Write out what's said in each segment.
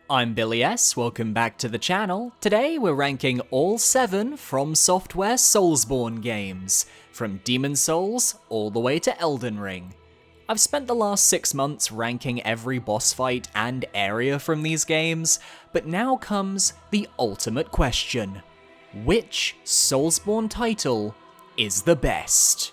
I'm Billy S, welcome back to the channel. Today we're ranking all 7 FromSoftware Soulsborne games, from Demon's Souls all the way to Elden Ring. I've spent the last 6 months ranking every boss fight and area from these games, but now comes the ultimate question. Which Soulsborne title is the best?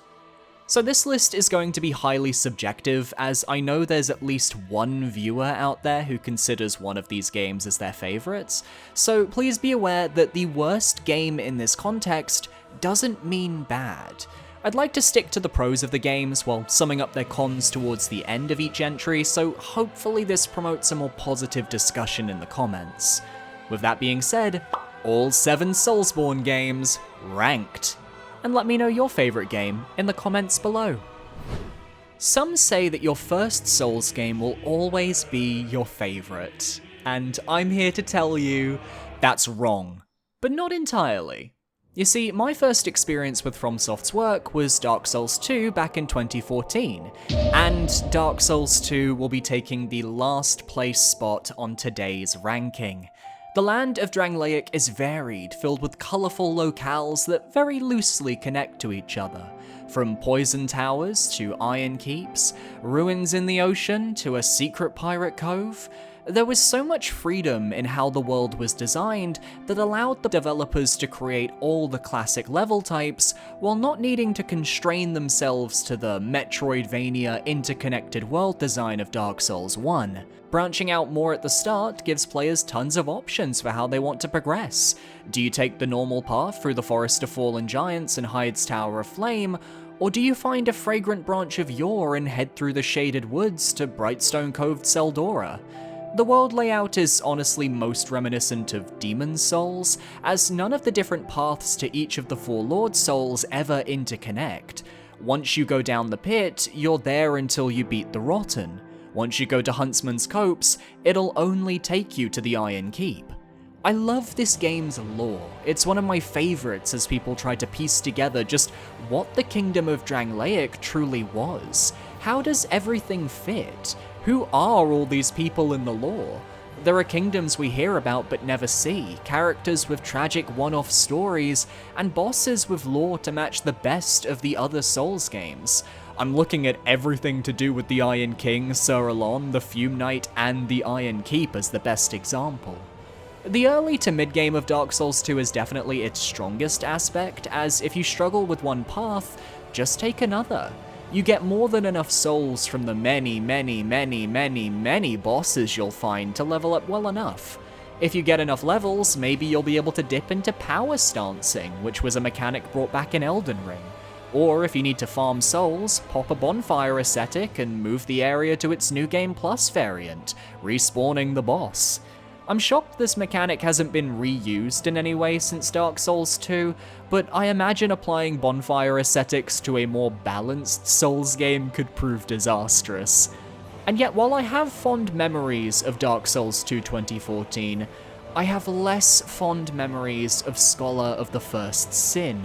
So this list is going to be highly subjective, as I know there's at least one viewer out there who considers one of these games as their favourites, so please be aware that the worst game in this context doesn't mean bad. I'd like to stick to the pros of the games while summing up their cons towards the end of each entry, so hopefully this promotes a more positive discussion in the comments. With that being said, all 7 Soulsborne games ranked. And let me know your favourite game in the comments below. Some say that your first Souls game will always be your favourite, and I'm here to tell you that's wrong, but not entirely. You see, my first experience with FromSoft's work was Dark Souls 2 back in 2014, and Dark Souls 2 will be taking the last place spot on today's ranking. The land of Drangleic is varied, filled with colourful locales that very loosely connect to each other. From poison towers to iron keeps, ruins in the ocean to a secret pirate cove, there was so much freedom in how the world was designed that allowed the developers to create all the classic level types while not needing to constrain themselves to the Metroidvania interconnected world design of Dark Souls 1. Branching out more at the start gives players tons of options for how they want to progress. Do you take the normal path through the Forest of Fallen Giants and Hyde's Tower of Flame, or do you find a fragrant branch of yore and head through the shaded woods to Brightstone Cove Seldora? The world layout is honestly most reminiscent of Demon's Souls, as none of the different paths to each of the 4 Lord Souls ever interconnect. Once you go down the pit, you're there until you beat the Rotten. Once you go to Huntsman's Copse, it'll only take you to the Iron Keep. I love this game's lore. It's one of my favourites as people try to piece together just what the Kingdom of Drangleic truly was. How does everything fit? Who are all these people in the lore? There are kingdoms we hear about but never see, characters with tragic one-off stories, and bosses with lore to match the best of the other Souls games. I'm looking at everything to do with the Iron King, Sir Alon, the Fume Knight, and the Iron Keep as the best example. The early to mid-game of Dark Souls 2 is definitely its strongest aspect, as if you struggle with one path, just take another. You get more than enough souls from the many bosses you'll find to level up well enough. If you get enough levels, maybe you'll be able to dip into power stancing, which was a mechanic brought back in Elden Ring. Or if you need to farm souls, pop a bonfire ascetic and move the area to its New Game Plus variant, respawning the boss. I'm shocked this mechanic hasn't been reused in any way since Dark Souls 2, but I imagine applying bonfire ascetics to a more balanced Souls game could prove disastrous. And yet while I have fond memories of Dark Souls 2 2014, I have less fond memories of Scholar of the First Sin.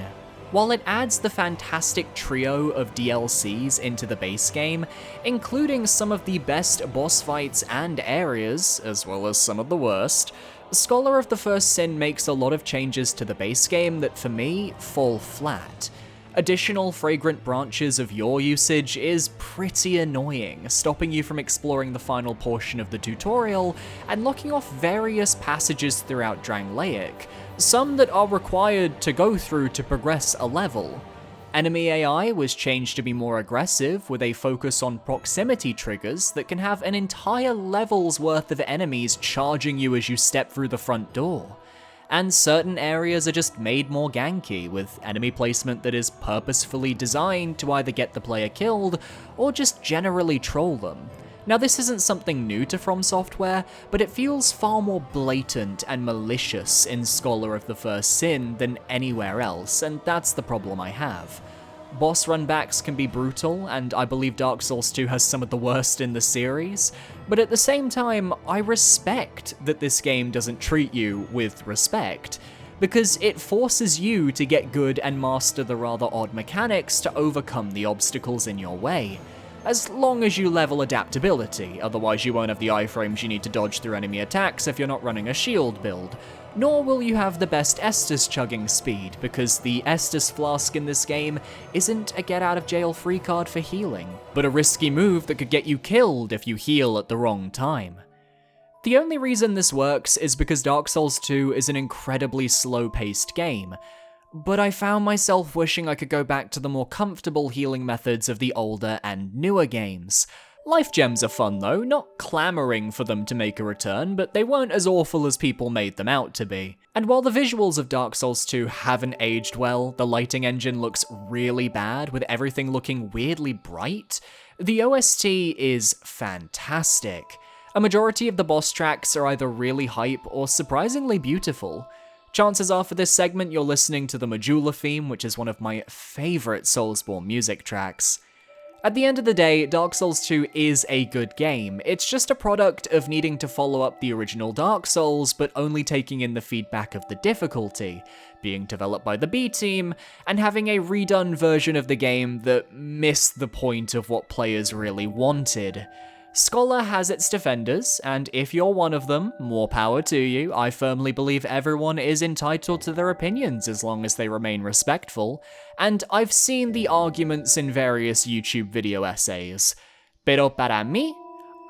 While it adds the fantastic trio of DLCs into the base game, including some of the best boss fights and areas, as well as some of the worst, Scholar of the First Sin makes a lot of changes to the base game that, for me, fall flat. Additional fragrant branches of yore usage is pretty annoying, stopping you from exploring the final portion of the tutorial and locking off various passages throughout Drangleic, some that are required to go through to progress a level. Enemy AI was changed to be more aggressive, with a focus on proximity triggers that can have an entire level's worth of enemies charging you as you step through the front door. And certain areas are just made more ganky, with enemy placement that is purposefully designed to either get the player killed, or just generally troll them. Now this isn't something new to FromSoftware, but it feels far more blatant and malicious in Scholar of the First Sin than anywhere else, and that's the problem I have. Boss runbacks can be brutal, and I believe Dark Souls 2 has some of the worst in the series, but at the same time, I respect that this game doesn't treat you with respect, because it forces you to get good and master the rather odd mechanics to overcome the obstacles in your way. as long as you level adaptability, otherwise you won't have the iframes you need to dodge through enemy attacks if you're not running a shield build. Nor will you have the best Estus chugging speed, because the Estus flask in this game isn't a get out of jail free card for healing, but a risky move that could get you killed if you heal at the wrong time. The only reason this works is because Dark Souls 2 is an incredibly slow-paced game, but I found myself wishing I could go back to the more comfortable healing methods of the older and newer games. Life gems are fun though, not clamoring for them to make a return, but they weren't as awful as people made them out to be. And while the visuals of Dark Souls 2 haven't aged well, the lighting engine looks really bad with everything looking weirdly bright, the OST is fantastic. A majority of the boss tracks are either really hype or surprisingly beautiful. Chances are for this segment you're listening to the Majula theme, which is one of my favourite Soulsborne music tracks. At the end of the day, Dark Souls 2 is a good game. It's just a product of needing to follow up the original Dark Souls, but only taking in the feedback of the difficulty, being developed by the B team, and having a redone version of the game that missed the point of what players really wanted. Scholar has its defenders, and if you're one of them, more power to you. I firmly believe everyone is entitled to their opinions as long as they remain respectful, and I've seen the arguments in various YouTube video essays. Pero para mí,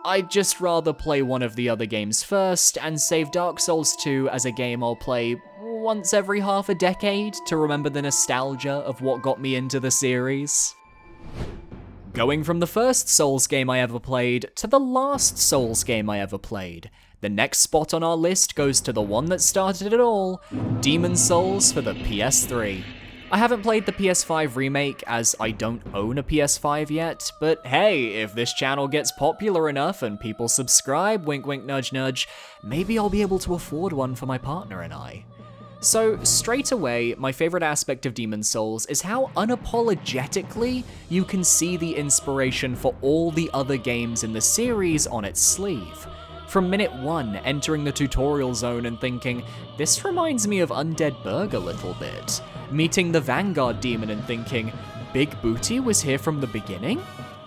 I'd just rather play one of the other games first and save Dark Souls 2 as a game I'll play once every half a decade to remember the nostalgia of what got me into the series. Going from the first Souls game I ever played to the last Souls game I ever played, the next spot on our list goes to the one that started it all, Demon's Souls for the PS3. I haven't played the PS5 remake as I don't own a PS5 yet, but hey, if this channel gets popular enough and people subscribe, wink wink nudge nudge, maybe I'll be able to afford one for my partner and I. So, straight away, my favourite aspect of Demon's Souls is how unapologetically you can see the inspiration for all the other games in the series on its sleeve. From minute one, entering the tutorial zone and thinking, this reminds me of Undead Burg a little bit. Meeting the Vanguard demon and thinking, Big Booty was here from the beginning?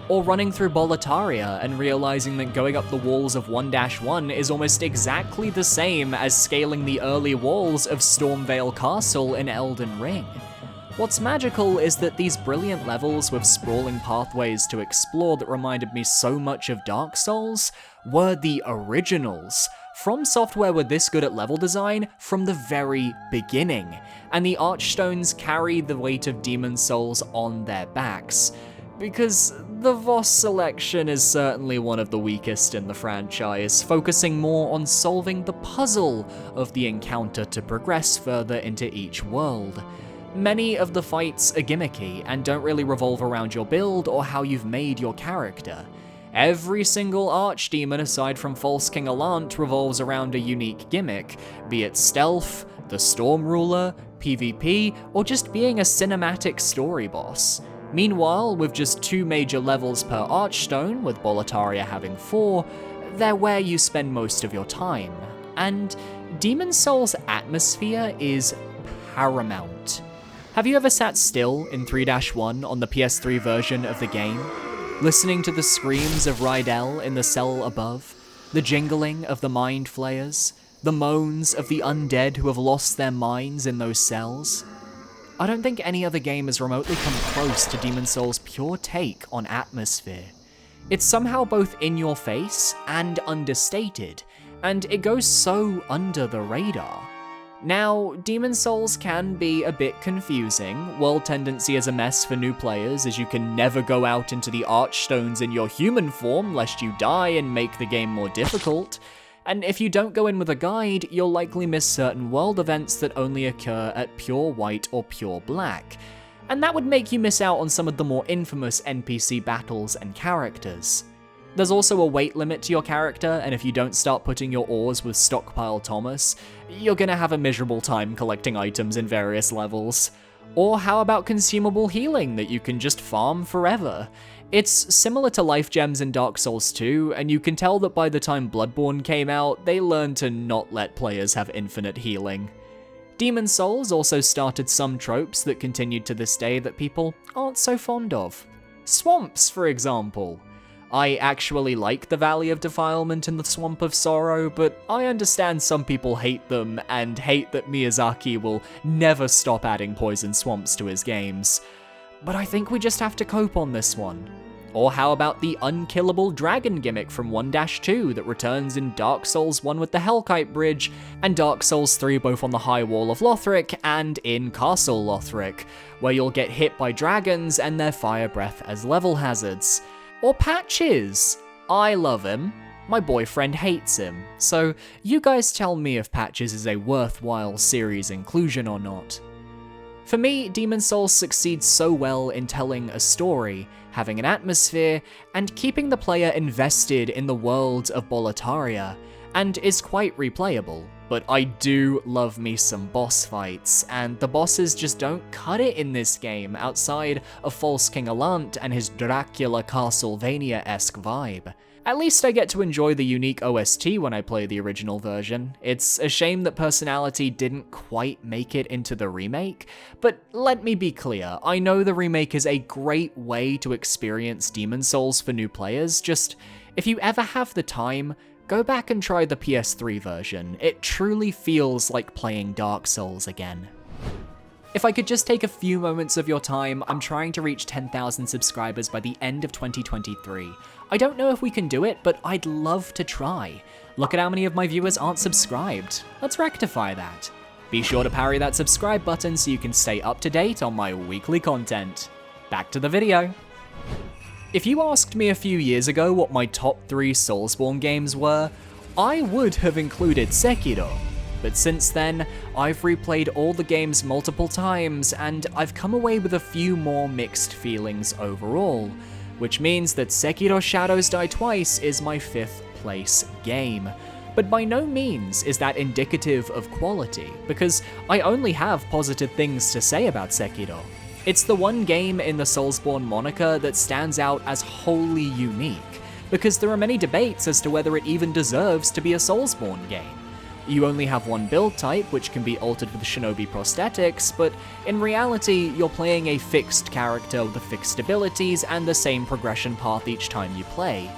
Or running through Boletaria and realizing that going up the walls of 1-1 is almost exactly the same as scaling the early walls of Stormvale Castle in Elden Ring. What's magical is that these brilliant levels with sprawling pathways to explore that reminded me so much of Dark Souls were the originals. FromSoftware were this good at level design from the very beginning, and the Archstones carry the weight of Demon's Souls on their backs. Because the Voss selection is certainly one of the weakest in the franchise, focusing more on solving the puzzle of the encounter to progress further into each world. Many of the fights are gimmicky and don't really revolve around your build or how you've made your character. Every single archdemon aside from False King Allant revolves around a unique gimmick, be it stealth, the Storm Ruler, PvP, or just being a cinematic story boss. Meanwhile, with just 2 major levels per Archstone, with Boletaria having 4, they're where you spend most of your time. And Demon's Souls' atmosphere is paramount. Have you ever sat still in 3-1 on the PS3 version of the game, listening to the screams of Rydell in the cell above, the jingling of the Mind Flayers, the moans of the undead who have lost their minds in those cells? I don't think any other game has remotely come close to Demon's Souls' pure take on atmosphere. It's somehow both in your face and understated, and it goes so under the radar. Now, Demon's Souls can be a bit confusing. World tendency is a mess for new players, as you can never go out into the Archstones in your human form lest you die and make the game more difficult. And if you don't go in with a guide, you'll likely miss certain world events that only occur at pure white or pure black. And that would make you miss out on some of the more infamous NPC battles and characters. There's also a weight limit to your character, and if you don't start putting your ores with Stockpile Thomas, you're gonna have a miserable time collecting items in various levels. Or how about consumable healing that you can just farm forever? It's similar to life gems in Dark Souls 2, and you can tell that by the time Bloodborne came out, they learned to not let players have infinite healing. Demon's Souls also started some tropes that continued to this day that people aren't so fond of. Swamps, for example. I actually like the Valley of Defilement and the Swamp of Sorrow, but I understand some people hate them and hate that Miyazaki will never stop adding poison swamps to his games. But I think we just have to cope on this one. Or how about the unkillable dragon gimmick from 1-2 that returns in Dark Souls 1 with the Hellkite Bridge, and Dark Souls 3 both on the High Wall of Lothric and in Castle Lothric, where you'll get hit by dragons and their fire breath as level hazards. Or Patches. I love him. My boyfriend hates him. So you guys tell me if Patches is a worthwhile series inclusion or not. For me, Demon's Souls succeeds so well in telling a story, having an atmosphere, and keeping the player invested in the world of Boletaria, and is quite replayable. But I do love me some boss fights, and the bosses just don't cut it in this game outside of False King Alant and his Dracula Castlevania-esque vibe. At least I get to enjoy the unique OST when I play the original version. It's a shame that Personality didn't quite make it into the remake, but let me be clear, I know the remake is a great way to experience Demon's Souls for new players, just if you ever have the time, go back and try the PS3 version. It truly feels like playing Dark Souls again. If I could just take a few moments of your time, I'm trying to reach 10,000 subscribers by the end of 2023. I don't know if we can do it, but I'd love to try. Look at how many of my viewers aren't subscribed. Let's rectify that. Be sure to parry that subscribe button so you can stay up to date on my weekly content. Back to the video. If you asked me a few years ago what my top 3 Soulsborne games were, I would have included Sekiro. But since then, I've replayed all the games multiple times, and I've come away with a few more mixed feelings overall, which means that Sekiro Shadows Die Twice is my 5th place game. But by no means is that indicative of quality, because I only have positive things to say about Sekiro. It's the one game in the Soulsborne moniker that stands out as wholly unique, because there are many debates as to whether it even deserves to be a Soulsborne game. You only have one build type, which can be altered with shinobi prosthetics, but in reality, you're playing a fixed character with fixed abilities and the same progression path each time you play.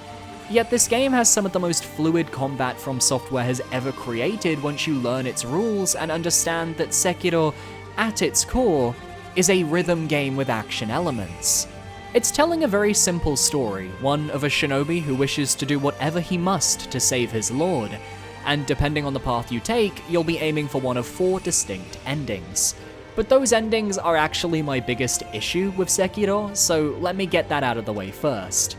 Yet this game has some of the most fluid combat FromSoftware has ever created once you learn its rules and understand that Sekiro, at its core, is a rhythm game with action elements. It's telling a very simple story, one of a shinobi who wishes to do whatever he must to save his lord, and depending on the path you take, you'll be aiming for one of 4 distinct endings. But those endings are actually my biggest issue with Sekiro, so let me get that out of the way first.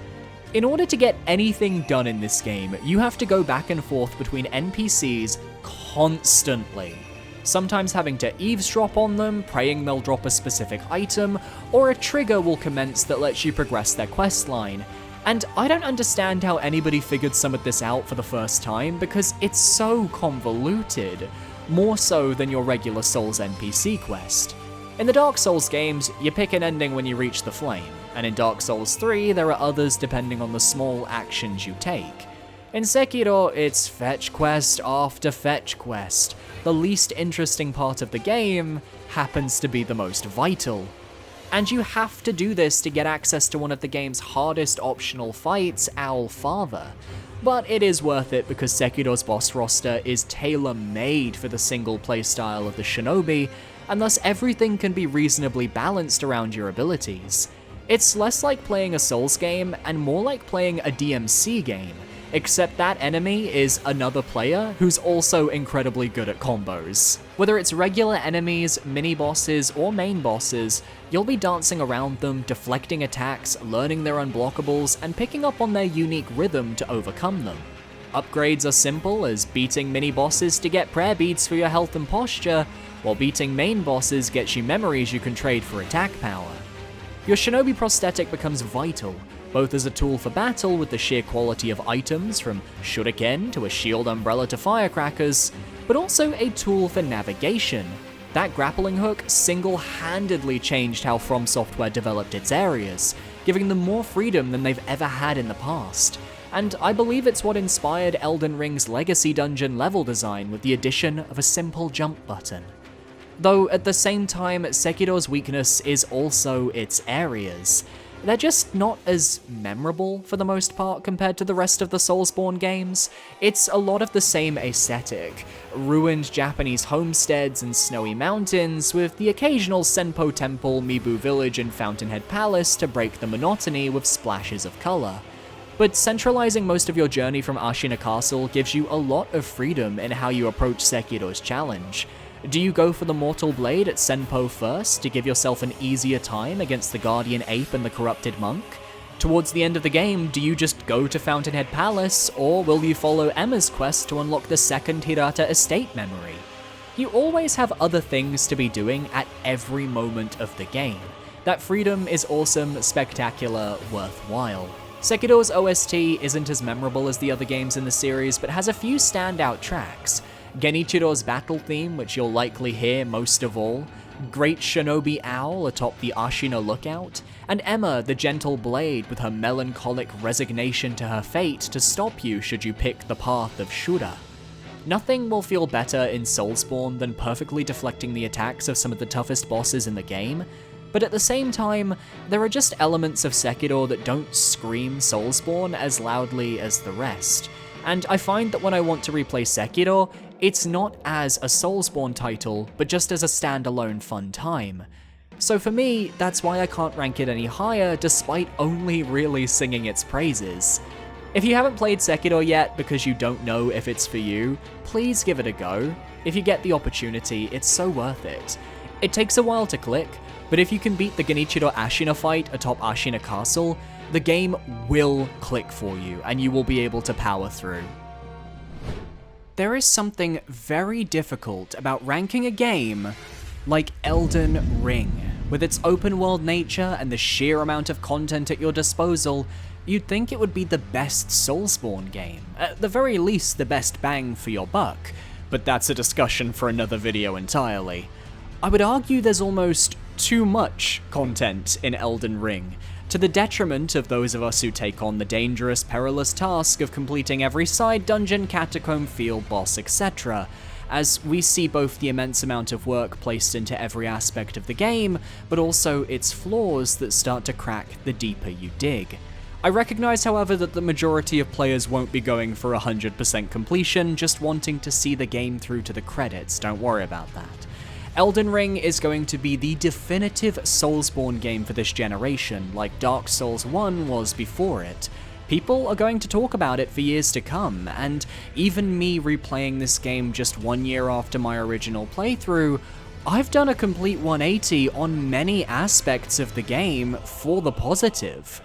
In order to get anything done in this game, you have to go back and forth between NPCs constantly. Sometimes having to eavesdrop on them, praying they'll drop a specific item, or a trigger will commence that lets you progress their questline. And I don't understand how anybody figured some of this out for the first time, because it's so convoluted, more so than your regular Souls NPC quest. In the Dark Souls games, you pick an ending when you reach the flame, and in Dark Souls 3 there are others depending on the small actions you take. In Sekiro, it's fetch quest after fetch quest. The least interesting part of the game happens to be the most vital. And you have to do this to get access to one of the game's hardest optional fights, Owl Father. But it is worth it because Sekiro's boss roster is tailor-made for the single playstyle of the shinobi, and thus everything can be reasonably balanced around your abilities. It's less like playing a Souls game and more like playing a DMC game, except that enemy is another player who's also incredibly good at combos. Whether it's regular enemies, mini-bosses, or main bosses, you'll be dancing around them, deflecting attacks, learning their unblockables, and picking up on their unique rhythm to overcome them. Upgrades are simple as beating mini-bosses to get prayer beads for your health and posture, while beating main bosses gets you memories you can trade for attack power. Your shinobi prosthetic becomes vital, both as a tool for battle with the sheer quality of items from shuriken to a shield umbrella to firecrackers, but also a tool for navigation. That grappling hook single-handedly changed how FromSoftware developed its areas, giving them more freedom than they've ever had in the past. And I believe it's what inspired Elden Ring's Legacy Dungeon level design with the addition of a simple jump button. Though at the same time, Sekiro's weakness is also its areas. they're just not as memorable for the most part compared to the rest of the Soulsborne games. It's a lot of the same aesthetic, ruined Japanese homesteads and snowy mountains, with the occasional Senpo Temple, Mibu Village, and Fountainhead Palace to break the monotony with splashes of color. But centralizing most of your journey from Ashina Castle gives you a lot of freedom in how you approach Sekiro's challenge. Do you go for the Mortal Blade at Senpo first to give yourself an easier time against the Guardian Ape and the Corrupted Monk? Towards the end of the game, do you just go to Fountainhead Palace, or will you follow Emma's quest to unlock the second Hirata estate memory? You always have other things to be doing at every moment of the game. That freedom is awesome, spectacular, worthwhile. Sekiro's OST isn't as memorable as the other games in the series, but has a few standout tracks. Genichiro's battle theme, which you'll likely hear most of all, Great Shinobi Owl atop the Ashina lookout, and Emma the Gentle Blade with her melancholic resignation to her fate to stop you should you pick the path of Shura. Nothing will feel better in Soulsborne than perfectly deflecting the attacks of some of the toughest bosses in the game, but at the same time, there are just elements of Sekiro that don't scream Soulsborne as loudly as the rest. And I find that when I want to replay Sekiro, it's not as a Soulsborne title, but just as a standalone fun time. So for me, that's why I can't rank it any higher despite only really singing its praises. If you haven't played Sekiro yet because you don't know if it's for you, please give it a go. If you get the opportunity, it's so worth it. It takes a while to click, but if you can beat the Genichiro Ashina fight atop Ashina Castle, the game will click for you, and you will be able to power through. There is something very difficult about ranking a game like Elden Ring. With its open world nature and the sheer amount of content at your disposal, you'd think it would be the best Soulsborne game, at the very least the best bang for your buck, but that's a discussion for another video entirely. I would argue there's almost too much content in Elden Ring, to the detriment of those of us who take on the dangerous, perilous task of completing every side dungeon, catacomb, field boss, etc., as we see both the immense amount of work placed into every aspect of the game, but also its flaws that start to crack the deeper you dig. I recognize, however, that the majority of players won't be going for 100% completion, just wanting to see the game through to the credits, don't worry about that. Elden Ring is going to be the definitive Soulsborne game for this generation, like Dark Souls 1 was before it. People are going to talk about it for years to come, and even me replaying this game just 1 year after my original playthrough, I've done a complete 180 on many aspects of the game for the positive.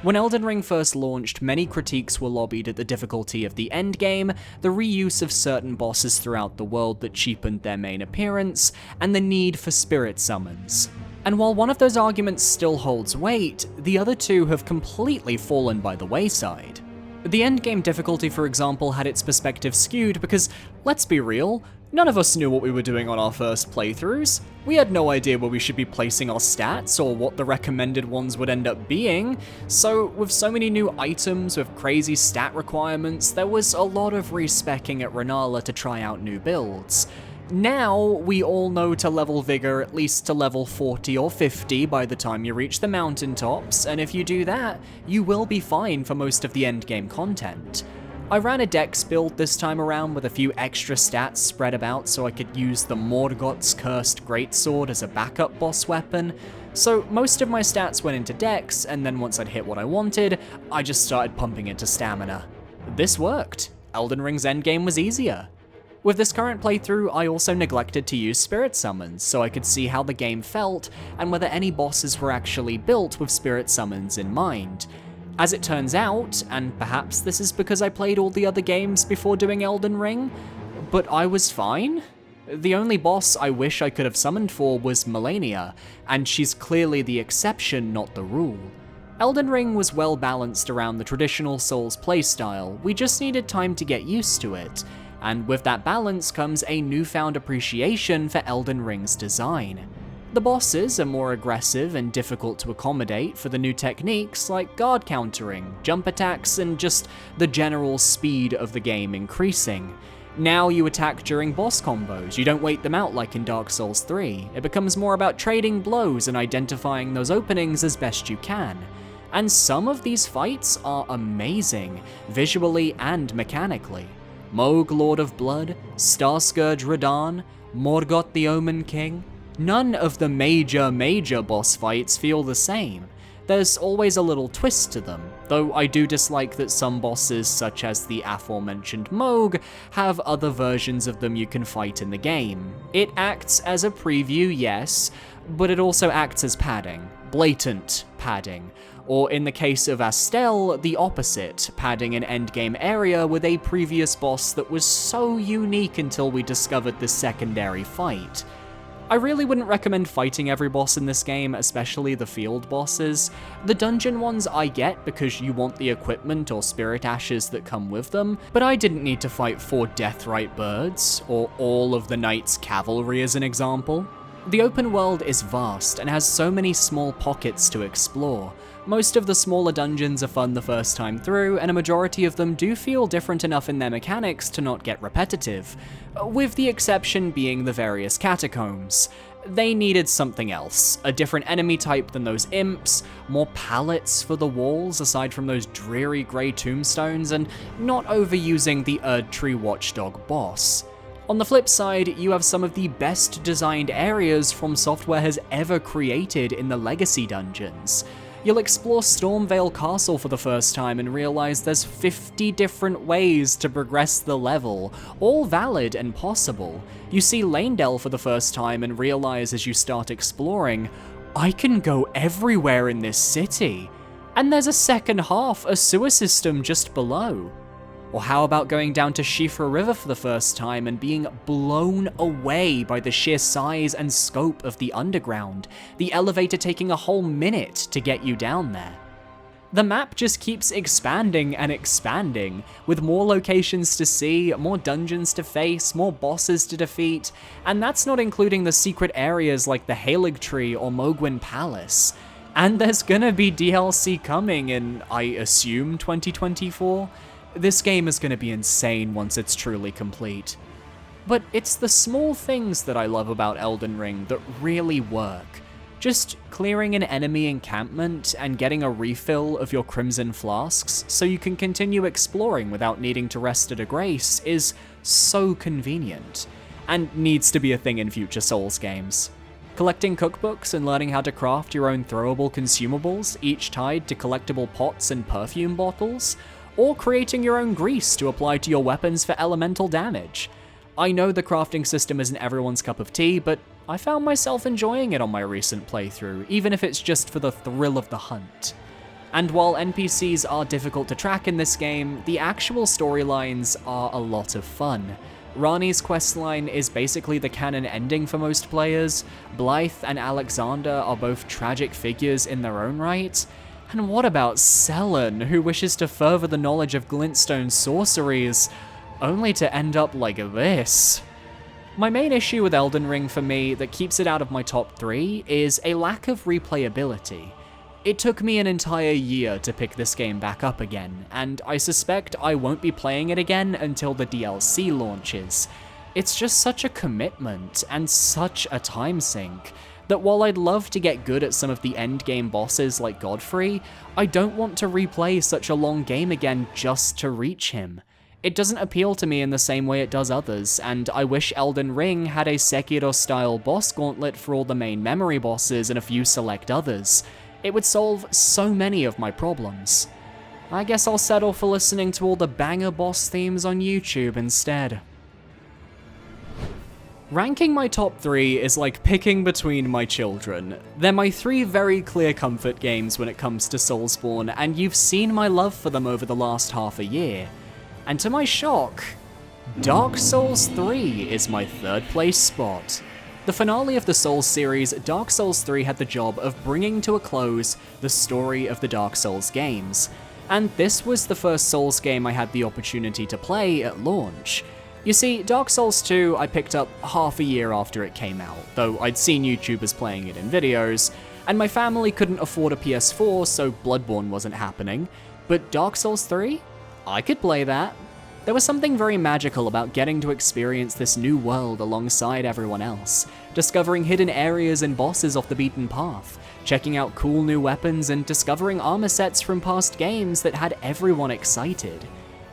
When Elden Ring first launched, many critiques were lobbied at the difficulty of the endgame, the reuse of certain bosses throughout the world that cheapened their main appearance, and the need for spirit summons. And while one of those arguments still holds weight, the other two have completely fallen by the wayside. The endgame difficulty, for example, had its perspective skewed because, let's be real, none of us knew what we were doing on our first playthroughs. We had no idea where we should be placing our stats or what the recommended ones would end up being, so with so many new items with crazy stat requirements, there was a lot of respecking at Renala to try out new builds. Now, we all know to level Vigor at least to level 40 or 50 by the time you reach the mountaintops, and if you do that, you will be fine for most of the endgame content. I ran a dex build this time around with a few extra stats spread about so I could use the Morgoth's Cursed Greatsword as a backup boss weapon, so most of my stats went into dex, and then once I'd hit what I wanted, I just started pumping into stamina. This worked. Elden Ring's endgame was easier. With this current playthrough, I also neglected to use spirit summons so I could see how the game felt and whether any bosses were actually built with spirit summons in mind. As it turns out, and perhaps this is because I played all the other games before doing Elden Ring, but I was fine. The only boss I wish I could have summoned for was Malenia, and she's clearly the exception, not the rule. Elden Ring was well balanced around the traditional Souls playstyle, we just needed time to get used to it, and with that balance comes a newfound appreciation for Elden Ring's design. The bosses are more aggressive and difficult to accommodate for the new techniques like guard countering, jump attacks, and just the general speed of the game increasing. Now you attack during boss combos, you don't wait them out like in Dark Souls 3. It becomes more about trading blows and identifying those openings as best you can. And some of these fights are amazing, visually and mechanically. Mohg Lord of Blood, Starscourge Radahn, Morgoth the Omen King. None of the major boss fights feel the same. There's always a little twist to them, though I do dislike that some bosses, such as the aforementioned Mohg, have other versions of them you can fight in the game. It acts as a preview, yes, but it also acts as padding. Blatant padding. Or in the case of Astel, the opposite, padding an endgame area with a previous boss that was so unique until we discovered the secondary fight. I really wouldn't recommend fighting every boss in this game, especially the field bosses. The dungeon ones I get because you want the equipment or spirit ashes that come with them, but I didn't need to fight 4 Deathrite birds, or all of the Knight's cavalry as an example. The open world is vast and has so many small pockets to explore. Most of the smaller dungeons are fun the first time through, and a majority of them do feel different enough in their mechanics to not get repetitive, with the exception being the various catacombs. They needed something else, a different enemy type than those imps, more pallets for the walls aside from those dreary grey tombstones, and not overusing the Erdtree Watchdog boss. On the flip side, you have some of the best designed areas FromSoftware has ever created in the Legacy dungeons. You'll explore Stormvale Castle for the first time and realize there's 50 different ways to progress the level, all valid and possible. You see Lanedale for the first time and realize as you start exploring, I can go everywhere in this city. And there's a second half, a sewer system just below. Or how about going down to Shifra River for the first time and being blown away by the sheer size and scope of the underground, the elevator taking a whole minute to get you down there. The map just keeps expanding and expanding, with more locations to see, more dungeons to face, more bosses to defeat, and that's not including the secret areas like the Halig Tree or Mohgwyn Palace. And there's gonna be DLC coming in, I assume, 2024? This game is going to be insane once it's truly complete. But it's the small things that I love about Elden Ring that really work. Just clearing an enemy encampment and getting a refill of your Crimson Flasks so you can continue exploring without needing to rest at a grace is so convenient, and needs to be a thing in future Souls games. Collecting cookbooks and learning how to craft your own throwable consumables, each tied to collectible pots and perfume bottles, or creating your own grease to apply to your weapons for elemental damage. I know the crafting system isn't everyone's cup of tea, but I found myself enjoying it on my recent playthrough, even if it's just for the thrill of the hunt. And while NPCs are difficult to track in this game, the actual storylines are a lot of fun. Rani's questline is basically the canon ending for most players, Blythe and Alexander are both tragic figures in their own right, and what about Sellen, who wishes to further the knowledge of Glintstone sorceries, only to end up like this? My main issue with Elden Ring for me that keeps it out of my top 3 is a lack of replayability. It took me an entire year to pick this game back up again, and I suspect I won't be playing it again until the DLC launches. It's just such a commitment, and such a time sink, that while I'd love to get good at some of the endgame bosses like Godfrey, I don't want to replay such a long game again just to reach him. It doesn't appeal to me in the same way it does others, and I wish Elden Ring had a Sekiro-style boss gauntlet for all the main memory bosses and a few select others. It would solve so many of my problems. I guess I'll settle for listening to all the banger boss themes on YouTube instead. Ranking my top 3 is like picking between my children. They're my 3 very clear comfort games when it comes to Soulsborne, and you've seen my love for them over the last half a year. And to my shock, Dark Souls 3 is my 3rd place spot. The finale of the Souls series, Dark Souls 3 had the job of bringing to a close the story of the Dark Souls games, and this was the first Souls game I had the opportunity to play at launch. You see, Dark Souls 2 I picked up half a year after it came out, though I'd seen YouTubers playing it in videos, and my family couldn't afford a PS4, so Bloodborne wasn't happening, but Dark Souls 3? I could play that. There was something very magical about getting to experience this new world alongside everyone else, discovering hidden areas and bosses off the beaten path, checking out cool new weapons and discovering armor sets from past games that had everyone excited.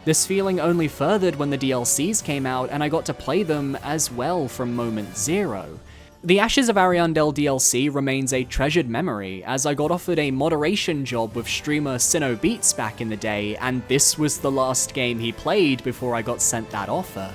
This feeling only furthered when the DLCs came out and I got to play them as well from moment zero. The Ashes of Ariandel DLC remains a treasured memory, as I got offered a moderation job with streamer Sinnoh Beats back in the day, and this was the last game he played before I got sent that offer.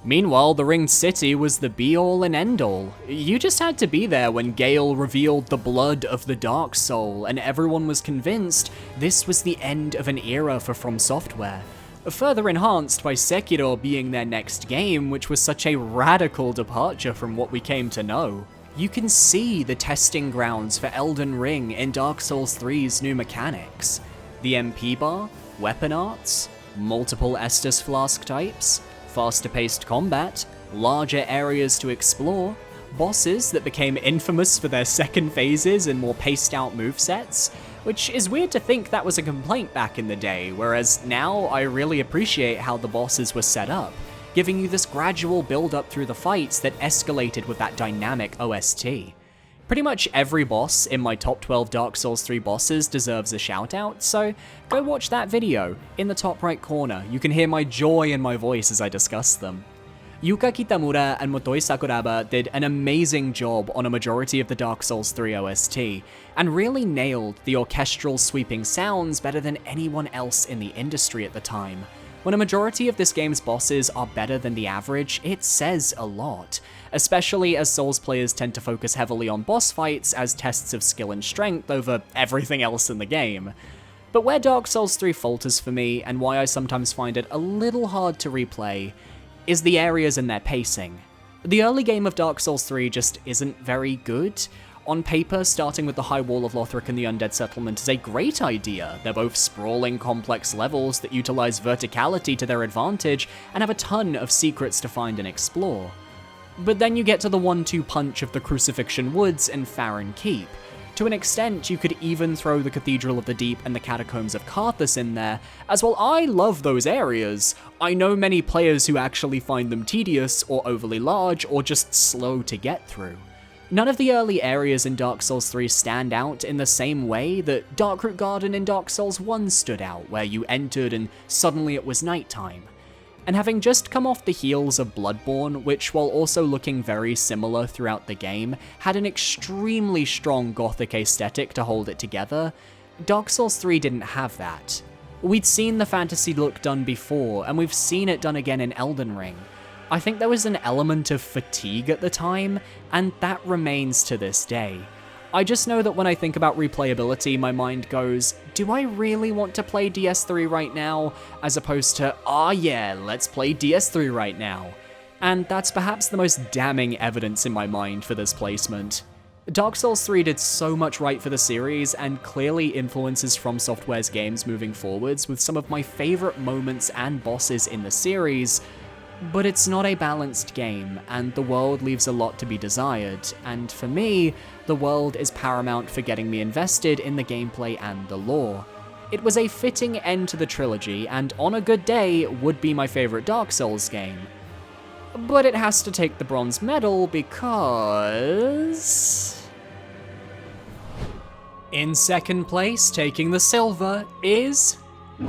Meanwhile, the Ringed City was the be-all and end-all. You just had to be there when Gale revealed the blood of the Dark Soul, and everyone was convinced this was the end of an era for FromSoftware. Further enhanced by Sekiro being their next game, which was such a radical departure from what we came to know. You can see the testing grounds for Elden Ring in Dark Souls 3's new mechanics. The MP bar, weapon arts, multiple Estus Flask types, faster paced combat, larger areas to explore, bosses that became infamous for their second phases and more paced out movesets, which is weird to think that was a complaint back in the day, whereas now I really appreciate how the bosses were set up, giving you this gradual build up through the fights that escalated with that dynamic OST. Pretty much every boss in my top 12 Dark Souls 3 bosses deserves a shout out, so go watch that video. In the top right corner, you can hear my joy in my voice as I discuss them. Yuka Kitamura and Motoi Sakuraba did an amazing job on a majority of the Dark Souls 3 OST, and really nailed the orchestral sweeping sounds better than anyone else in the industry at the time. When a majority of this game's bosses are better than the average, it says a lot, especially as Souls players tend to focus heavily on boss fights as tests of skill and strength over everything else in the game. But where Dark Souls 3 falters for me, and why I sometimes find it a little hard to replay, is the areas and their pacing. The early game of Dark Souls 3 just isn't very good. On paper, starting with the High Wall of Lothric and the Undead Settlement is a great idea. They're both sprawling, complex levels that utilize verticality to their advantage and have a ton of secrets to find and explore. But then you get to the 1-2 punch of the Crucifixion Woods and Farron Keep. To an extent, you could even throw the Cathedral of the Deep and the Catacombs of Karthus in there, as while I love those areas, I know many players who actually find them tedious or overly large or just slow to get through. None of the early areas in Dark Souls 3 stand out in the same way that Darkroot Garden in Dark Souls 1 stood out, where you entered and suddenly it was nighttime. And having just come off the heels of Bloodborne, which while also looking very similar throughout the game, had an extremely strong gothic aesthetic to hold it together, Dark Souls 3 didn't have that. We'd seen the fantasy look done before, and we've seen it done again in Elden Ring. I think there was an element of fatigue at the time, and that remains to this day. I just know that when I think about replayability, my mind goes, do I really want to play DS3 right now? As opposed to, yeah, let's play DS3 right now. And that's perhaps the most damning evidence in my mind for this placement. Dark Souls 3 did so much right for the series, and clearly influences FromSoftware's games moving forwards with some of my favorite moments and bosses in the series, but it's not a balanced game, and the world leaves a lot to be desired, and for me, the world is paramount for getting me invested in the gameplay and the lore. It was a fitting end to the trilogy, and on a good day, would be my favorite Dark Souls game. But it has to take the bronze medal because... In second place, taking the silver, is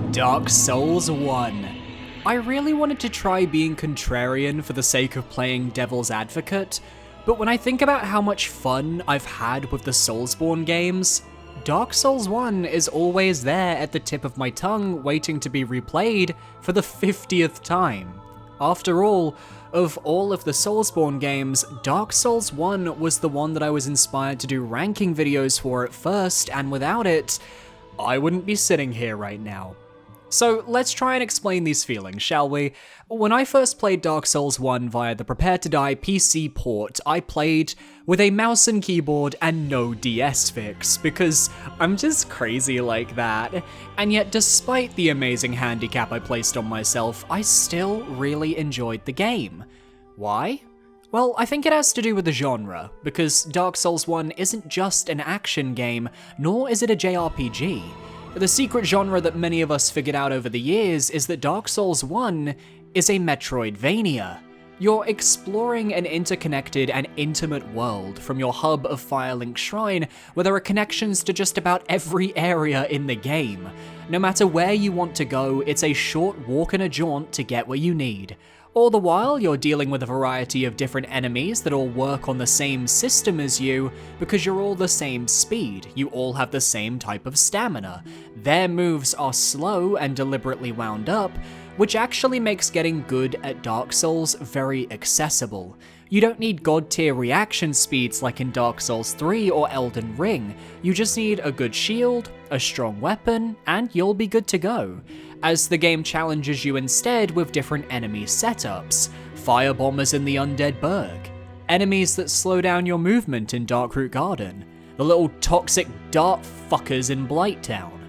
Dark Souls 1. I really wanted to try being contrarian for the sake of playing devil's advocate, but when I think about how much fun I've had with the Soulsborne games, Dark Souls 1 is always there at the tip of my tongue waiting to be replayed for the 50th time. After all of the Soulsborne games, Dark Souls 1 was the one that I was inspired to do ranking videos for at first, and without it, I wouldn't be sitting here right now. So let's try and explain these feelings, shall we? When I first played Dark Souls 1 via the Prepare to Die PC port, I played with a mouse and keyboard and no DS fix, because I'm just crazy like that. And yet, despite the amazing handicap I placed on myself, I still really enjoyed the game. Why? Well, I think it has to do with the genre, because Dark Souls 1 isn't just an action game, nor is it a JRPG. The secret genre that many of us figured out over the years is that Dark Souls 1 is a Metroidvania. You're exploring an interconnected and intimate world from your hub of Firelink Shrine, where there are connections to just about every area in the game. No matter where you want to go, it's a short walk and a jaunt to get where you need. All the while, you're dealing with a variety of different enemies that all work on the same system as you, because you're all the same speed, you all have the same type of stamina. Their moves are slow and deliberately wound up, which actually makes getting good at Dark Souls very accessible. You don't need god-tier reaction speeds like in Dark Souls 3 or Elden Ring, you just need a good shield, a strong weapon, and you'll be good to go. As the game challenges you instead with different enemy setups, firebombers in the Undead Burg, enemies that slow down your movement in Darkroot Garden, the little toxic dart fuckers in Blighttown.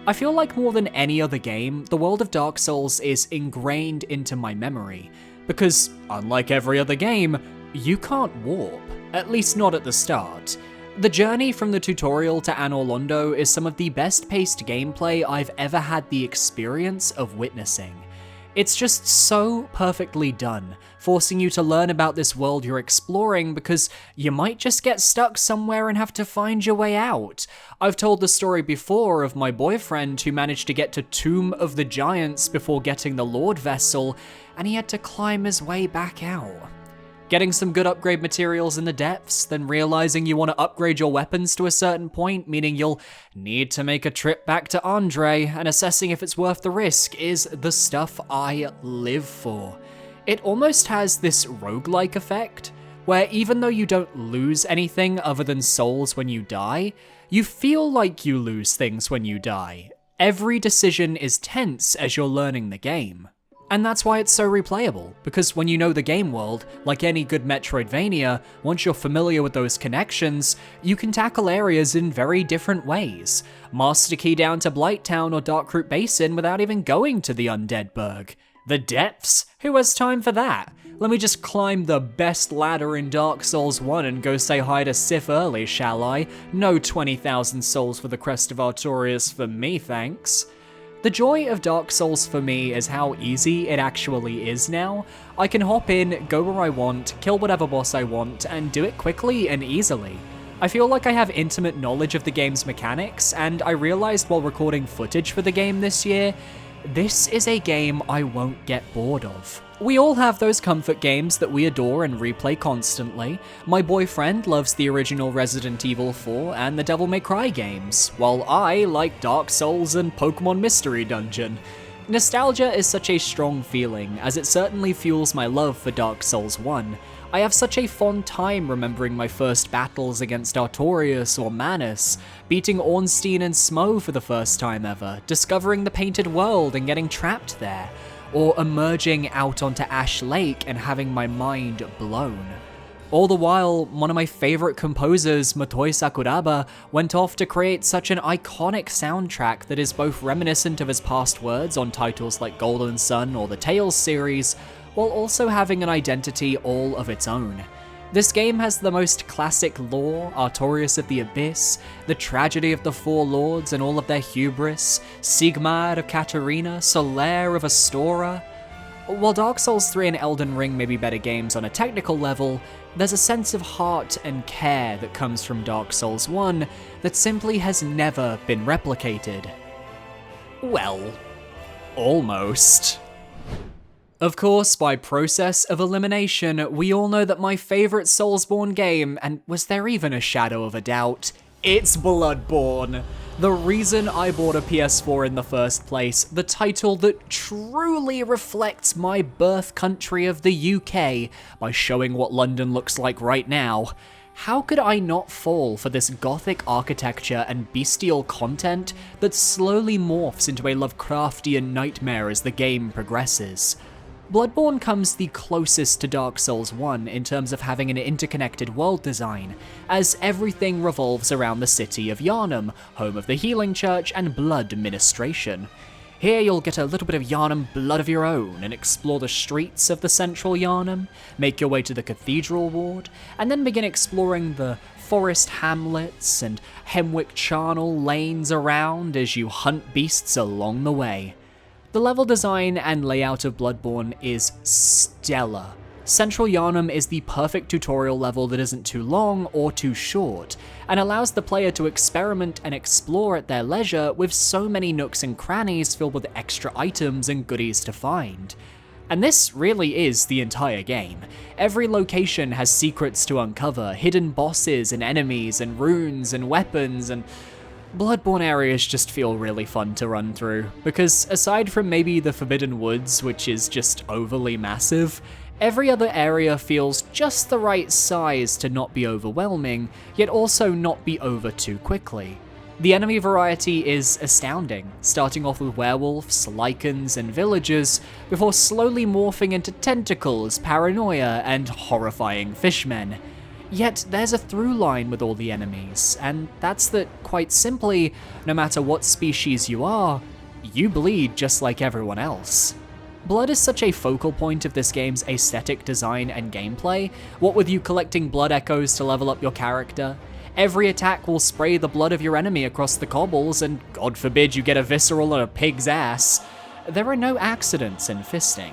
I feel like more than any other game, the world of Dark Souls is ingrained into my memory, because unlike every other game, you can't warp, at least not at the start. The journey from the tutorial to Anor Londo is some of the best paced gameplay I've ever had the experience of witnessing. It's just so perfectly done, forcing you to learn about this world you're exploring because you might just get stuck somewhere and have to find your way out. I've told the story before of my boyfriend who managed to get to Tomb of the Giants before getting the Lord Vessel, and he had to climb his way back out. Getting some good upgrade materials in the depths, then realizing you want to upgrade your weapons to a certain point, meaning you'll need to make a trip back to Andre, and assessing if it's worth the risk is the stuff I live for. It almost has this roguelike effect, where even though you don't lose anything other than souls when you die, you feel like you lose things when you die. Every decision is tense as you're learning the game. And that's why it's so replayable, because when you know the game world, like any good Metroidvania, once you're familiar with those connections, you can tackle areas in very different ways. Master key down to Blighttown or Darkroot Basin without even going to the Undead Burg. The depths? Who has time for that? Let me just climb the best ladder in Dark Souls 1 and go say hi to Sif early, shall I? No 20,000 souls for the Crest of Artorias for me, thanks. The joy of Dark Souls for me is how easy it actually is now. I can hop in, go where I want, kill whatever boss I want, and do it quickly and easily. I feel like I have intimate knowledge of the game's mechanics, and I realized while recording footage for the game this year, this is a game I won't get bored of. We all have those comfort games that we adore and replay constantly. My boyfriend loves the original Resident Evil 4 and the Devil May Cry games, while I like Dark Souls and Pokemon Mystery Dungeon. Nostalgia is such a strong feeling, as it certainly fuels my love for Dark Souls 1. I have such a fond time remembering my first battles against Artorias or Manus, beating Ornstein and Smo for the first time ever, discovering the Painted World and getting trapped there, or emerging out onto Ash Lake and having my mind blown. All the while, one of my favorite composers, Motoi Sakuraba, went off to create such an iconic soundtrack that is both reminiscent of his past words on titles like Golden Sun or the Tales series, while also having an identity all of its own. This game has the most classic lore, Artorias of the Abyss, the tragedy of the Four Lords and all of their hubris, Sigmar of Katarina, Solaire of Astora. While Dark Souls 3 and Elden Ring may be better games on a technical level, there's a sense of heart and care that comes from Dark Souls 1 that simply has never been replicated. Well, almost. Of course, by process of elimination, we all know that my favorite Soulsborne game, and was there even a shadow of a doubt, it's Bloodborne. The reason I bought a PS4 in the first place, the title that truly reflects my birth country of the UK by showing what London looks like right now. How could I not fall for this gothic architecture and bestial content that slowly morphs into a Lovecraftian nightmare as the game progresses? Bloodborne comes the closest to Dark Souls 1 in terms of having an interconnected world design, as everything revolves around the city of Yharnam, home of the Healing Church and blood administration. Here you'll get a little bit of Yharnam blood of your own and explore the streets of the central Yharnam, make your way to the Cathedral Ward, and then begin exploring the forest hamlets and Hemwick charnel lanes around as you hunt beasts along the way. The level design and layout of Bloodborne is stellar. Central Yharnam is the perfect tutorial level that isn't too long or too short, and allows the player to experiment and explore at their leisure with so many nooks and crannies filled with extra items and goodies to find. And this really is the entire game. Every location has secrets to uncover, hidden bosses and enemies and runes and weapons, and Bloodborne areas just feel really fun to run through, because aside from maybe the Forbidden Woods, which is just overly massive, every other area feels just the right size to not be overwhelming, yet also not be over too quickly. The enemy variety is astounding, starting off with werewolves, lycans, and villagers, before slowly morphing into tentacles, paranoia, and horrifying fishmen. Yet there's a through line with all the enemies, and that's that, quite simply, no matter what species you are, you bleed just like everyone else. Blood is such a focal point of this game's aesthetic design and gameplay, what with you collecting blood echoes to level up your character. Every attack will spray the blood of your enemy across the cobbles, and God forbid you get a visceral on a pig's ass. There are no accidents in fisting.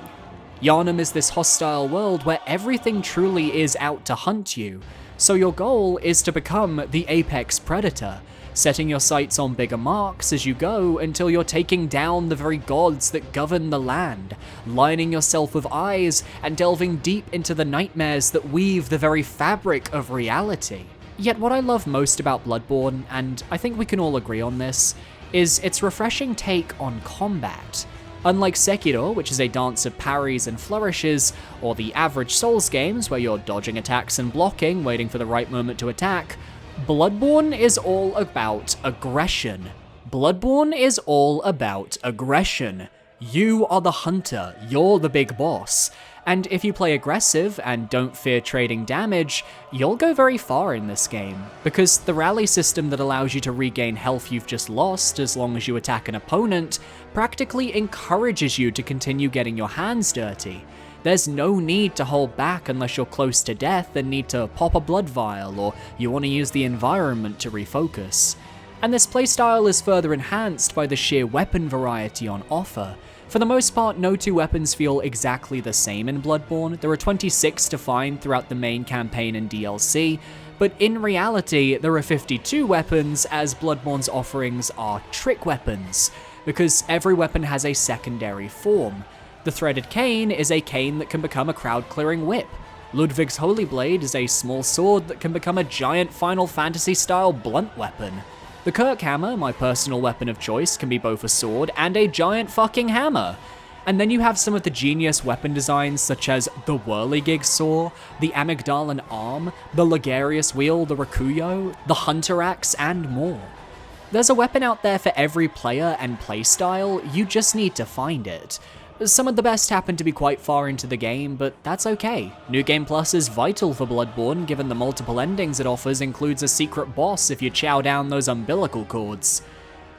Yharnam is this hostile world where everything truly is out to hunt you, so your goal is to become the apex predator, setting your sights on bigger marks as you go until you're taking down the very gods that govern the land, lining yourself with eyes and delving deep into the nightmares that weave the very fabric of reality. Yet what I love most about Bloodborne, and I think we can all agree on this, is its refreshing take on combat. Unlike Sekiro, which is a dance of parries and flourishes, or the average Souls games where you're dodging attacks and blocking, waiting for the right moment to attack, Bloodborne is all about aggression. Bloodborne is all about aggression. You are the hunter, you're the big boss. And if you play aggressive and don't fear trading damage, you'll go very far in this game, because the rally system that allows you to regain health you've just lost as long as you attack an opponent practically encourages you to continue getting your hands dirty. There's no need to hold back unless you're close to death and need to pop a blood vial, or you want to use the environment to refocus. And this playstyle is further enhanced by the sheer weapon variety on offer. For the most part, no two weapons feel exactly the same in Bloodborne. There are 26 to find throughout the main campaign and DLC, but in reality, there are 52 weapons, as Bloodborne's offerings are trick weapons, because every weapon has a secondary form. The Threaded Cane is a cane that can become a crowd-clearing whip. Ludwig's Holy Blade is a small sword that can become a giant Final Fantasy-style blunt weapon. The Kirkhammer, my personal weapon of choice, can be both a sword and a giant fucking hammer. And then you have some of the genius weapon designs such as the Whirligig Saw, the Amygdalan Arm, the Ligarius Wheel, the Rakuyo, the Hunter Axe, and more. There's a weapon out there for every player and playstyle, you just need to find it. Some of the best happen to be quite far into the game, but that's okay. New Game Plus is vital for Bloodborne, given the multiple endings it offers includes a secret boss if you chow down those umbilical cords.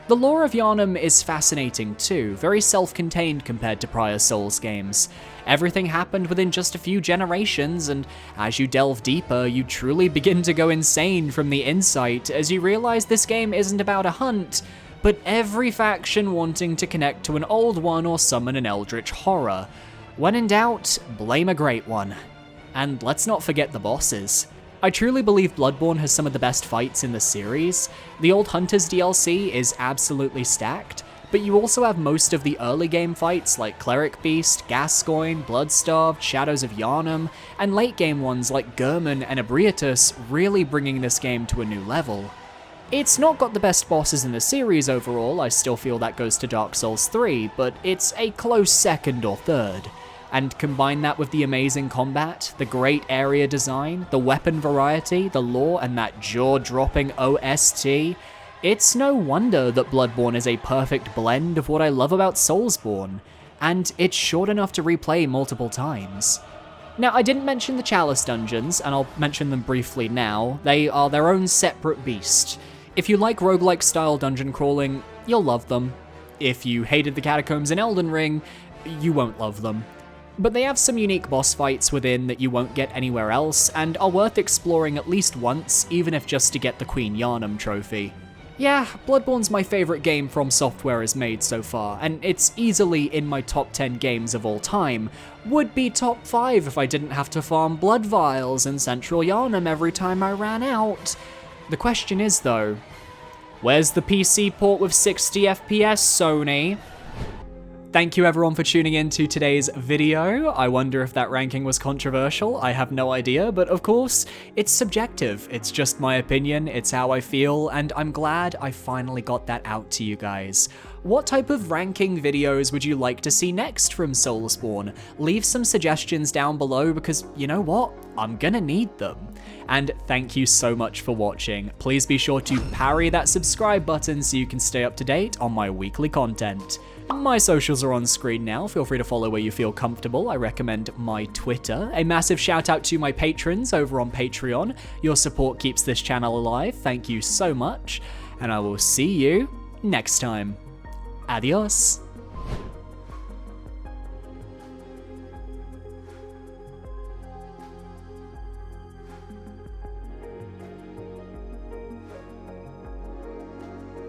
The lore of Yharnam is fascinating too, very self-contained compared to prior Souls games. Everything happened within just a few generations, and as you delve deeper, you truly begin to go insane from the insight as you realize this game isn't about a hunt, but every faction wanting to connect to an old one or summon an eldritch horror. When in doubt, blame a great one. And let's not forget the bosses. I truly believe Bloodborne has some of the best fights in the series. The Old Hunters DLC is absolutely stacked, but you also have most of the early game fights like Cleric Beast, Gascoigne, Bloodstarved, Shadows of Yharnam, and late game ones like Gurman and Ebrietas really bringing this game to a new level. It's not got the best bosses in the series overall, I still feel that goes to Dark Souls 3, but it's a close second or third. And combine that with the amazing combat, the great area design, the weapon variety, the lore, and that jaw-dropping OST, it's no wonder that Bloodborne is a perfect blend of what I love about Soulsborne, and it's short enough to replay multiple times. Now, I didn't mention the Chalice dungeons, and I'll mention them briefly now. They are their own separate beast. If you like roguelike style dungeon crawling, you'll love them. if you hated the catacombs in Elden Ring, you won't love them. But they have some unique boss fights within that you won't get anywhere else, and are worth exploring at least once, even if just to get the Queen Yharnam trophy. Yeah, Bloodborne's my favourite game FromSoftware has made so far, and it's easily in my top 10 games of all time. Would be top 5 if I didn't have to farm blood vials in Central Yharnam every time I ran out. The question is though, where's the PC port with 60 FPS, Sony? Thank you everyone for tuning in to today's video. I wonder if that ranking was controversial, I have no idea, but of course, it's subjective. It's just my opinion, it's how I feel, and I'm glad I finally got that out to you guys. What type of ranking videos would you like to see next from Soulsborne? Leave some suggestions down below because, you know what? I'm gonna need them. And thank you so much for watching. Please be sure to parry that subscribe button so you can stay up to date on my weekly content. My socials are on screen now, feel free to follow where you feel comfortable. I recommend my Twitter. A massive shout out to my patrons over on Patreon. Your support keeps this channel alive, thank you so much, and I will see you next time. Adios.